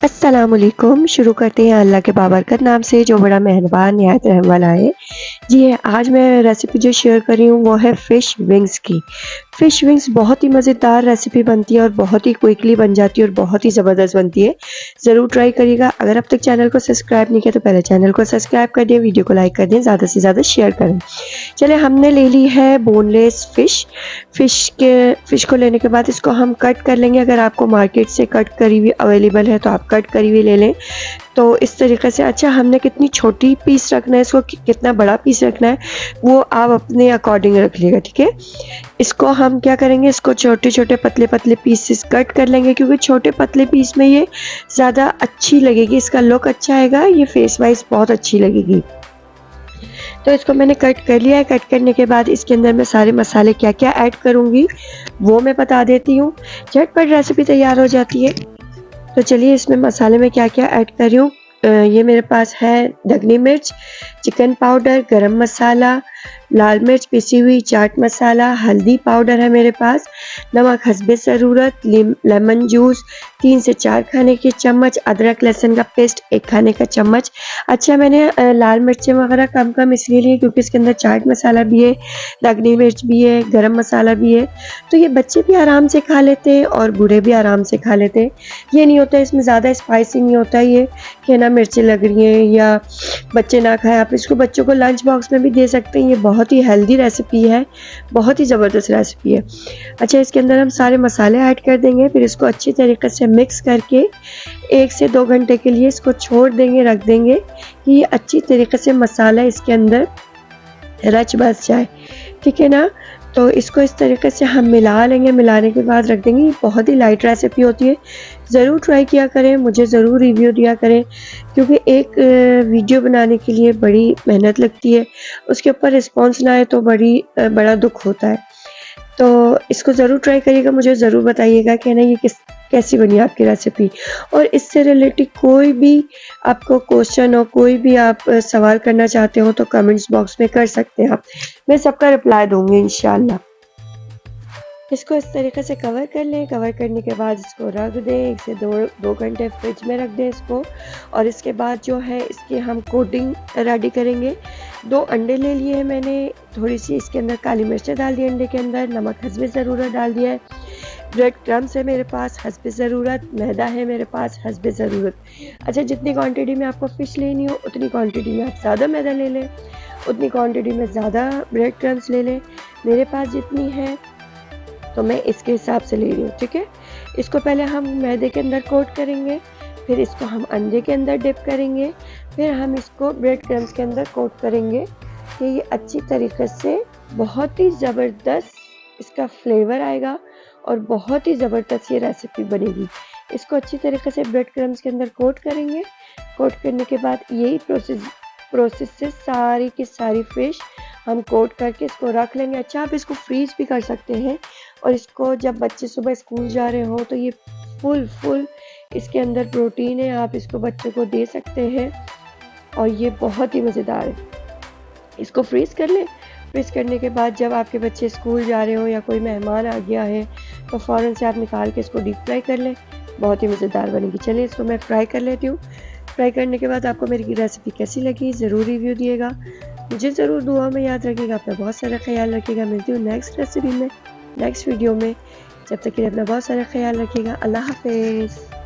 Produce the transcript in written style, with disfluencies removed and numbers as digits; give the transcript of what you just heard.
अस्सलामुअलैकुम। शुरू करते हैं अल्लाह के बाबरकत नाम से जो बड़ा मेहरबान निहायत रहम वाला है। जी आज मैं रेसिपी जो शेयर कर रही हूँ वो है फ़िश विंग्स की। फ़िश विंग्स बहुत ही मज़ेदार रेसिपी बनती है और बहुत ही क्विकली बन जाती है और बहुत ही ज़बरदस्त बनती है। ज़रूर ट्राई करिएगा। अगर अब तक चैनल को सब्सक्राइब नहीं किया तो पहले चैनल को सब्सक्राइब कर दें, वीडियो को लाइक कर दें, ज़्यादा से ज़्यादा शेयर करें। चलिए हमने ले ली है बोनलेस फ़िश को लेने के बाद इसको हम कट कर लेंगे। अगर आपको मार्केट से कट करी हुई अवेलेबल है तो आप कट करी हुई ले लें। तो इस तरीके से अच्छा हमने कितनी छोटी पीस रखना है, इसको कितना बड़ा पीस रखना है वो आप अपने अकॉर्डिंग रख लीजिएगा, ठीक है। इसको हम क्या करेंगे, इसको छोटे छोटे पतले पतले पीसेस कट कर लेंगे क्योंकि छोटे पतले पीस में ये ज़्यादा अच्छी लगेगी, इसका लुक अच्छा आएगा, ये फेस वाइज बहुत अच्छी लगेगी। तो इसको मैंने कट कर लिया है। कट करने के बाद इसके अंदर मैं सारे मसाले क्या क्या ऐड करूँगी वो मैं बता देती हूँ। झटपट रेसिपी तैयार हो जाती है। तो चलिए इसमें मसाले में क्या क्या ऐड कर रही हूँ। ये मेरे पास है दगनी मिर्च, चिकन पाउडर, गरम मसाला, लाल मिर्च पिसी हुई, चाट मसाला, हल्दी पाउडर है मेरे पास, नमक हस्बे ज़रूरत, लेमन जूस 3 से 4 खाने के चम्मच, अदरक लहसुन का पेस्ट 1 खाने का चम्मच। अच्छा मैंने लाल मिर्चें वगैरह कम कम इसलिए लिए क्योंकि इसके अंदर चाट मसाला भी है, दगनी मिर्च भी है, गरम मसाला भी है, तो ये बच्चे भी आराम से खा लेते हैं और बूढ़े भी आराम से खा लेते हैं। ये नहीं होता इसमें ज़्यादा स्पाइसी नहीं होता ये कि ना मिर्चें लग रही हैं या बच्चे ना खाएं। आप इसको बच्चों को लंच बॉक्स में भी दे सकते हैं। ये बहुत ही हेल्दी रेसिपी है, बहुत ही ज़बरदस्त रेसिपी है। अच्छा इसके अंदर हम सारे मसाले ऐड कर देंगे, फिर इसको अच्छी तरीके से मिक्स करके 1 से 2 घंटे के लिए इसको छोड़ देंगे, रख देंगे कि ये अच्छी तरीके से मसाला इसके अंदर रच बस जाए, ठीक है ना। तो इसको इस तरीके से हम मिला लेंगे, मिलाने के बाद रख देंगे। ये बहुत ही लाइट रेसिपी होती है, ज़रूर ट्राई किया करें, मुझे ज़रूर रिव्यू दिया करें क्योंकि एक वीडियो बनाने के लिए बड़ी मेहनत लगती है, उसके ऊपर रिस्पॉन्स ना आए तो बड़ा दुख होता है। तो इसको ज़रूर ट्राई करिएगा, मुझे ज़रूर बताइएगा कि ना ये कैसी बनी आपकी रेसिपी। और इससे रिलेटेड कोई भी आपको क्वेश्चन हो, कोई भी आप सवाल करना चाहते हो तो कमेंट्स बॉक्स में कर सकते हैं आप, मैं सबका रिप्लाई दूँगी इंशाल्लाह। इसको इस तरीके से कवर कर लें। कवर करने के बाद इसको रख दें, 1 से 2 घंटे फ्रिज में रख दें इसको। और इसके बाद जो है इसकी हम कोटिंग रेडी करेंगे। 2 अंडे ले लिए हैं मैंने, थोड़ी सी इसके अंदर काली मिर्चें डाल दी अंडे के अंदर, नमक हस्बे ज़रूरत डाल दिया है, ब्रेड क्रम्स है मेरे पास हस्बे ज़रूरत, मैदा है मेरे पास हस्बे ज़रूरत। अच्छा जितनी क्वांटिटी में आपको फ़िश लेनी हो उतनी क्वांटिटी में आप ज़्यादा मैदा ले लें, उतनी क्वांटिटी में ज़्यादा ब्रेड क्रम्स ले लें। मेरे पास जितनी है तो मैं इसके हिसाब से ले रही हूँ, ठीक है। इसको पहले हम मैदे के अंदर कोट करेंगे, फिर इसको हम अंडे के अंदर डिप करेंगे, फिर हम इसको ब्रेड क्रम्स के अंदर कोट करेंगे कि ये अच्छी तरीके से बहुत ही ज़बरदस्त इसका फ्लेवर आएगा और बहुत ही ज़बरदस्त ये रेसिपी बनेगी। इसको अच्छी तरीके से ब्रेड क्रम्स के अंदर कोट करेंगे। कोट करने के बाद यही प्रोसेस से सारी की सारी फ़िश हम कोट करके इसको रख लेंगे। अच्छा आप इसको फ्रीज भी कर सकते हैं और इसको जब बच्चे सुबह स्कूल जा रहे हो तो ये फुल इसके अंदर प्रोटीन है, आप इसको बच्चों को दे सकते हैं और ये बहुत ही मज़ेदार है। इसको फ्रीज़ कर लें। फ्रीज़ करने के बाद जब आपके बच्चे स्कूल जा रहे हो या कोई मेहमान आ गया है तो फ़ौरन से आप निकाल के इसको डीप फ्राई कर लें, बहुत ही मज़ेदार बनेगी। चलिए इसको मैं फ्राई कर लेती हूँ। फ्राई करने के बाद आपको मेरी रेसिपी कैसी लगी ज़रूर रिव्यू दिएगा, मुझे ज़रूर दुआ में याद रखिएगा। अपना बहुत सारा ख्याल रखिएगा। मिलती हूँ नेक्स्ट रेसिपी में, नेक्स्ट वीडियो में। जब तक के लिए अपना बहुत सारा ख्याल रखिएगा। अल्लाह हाफ़िज़।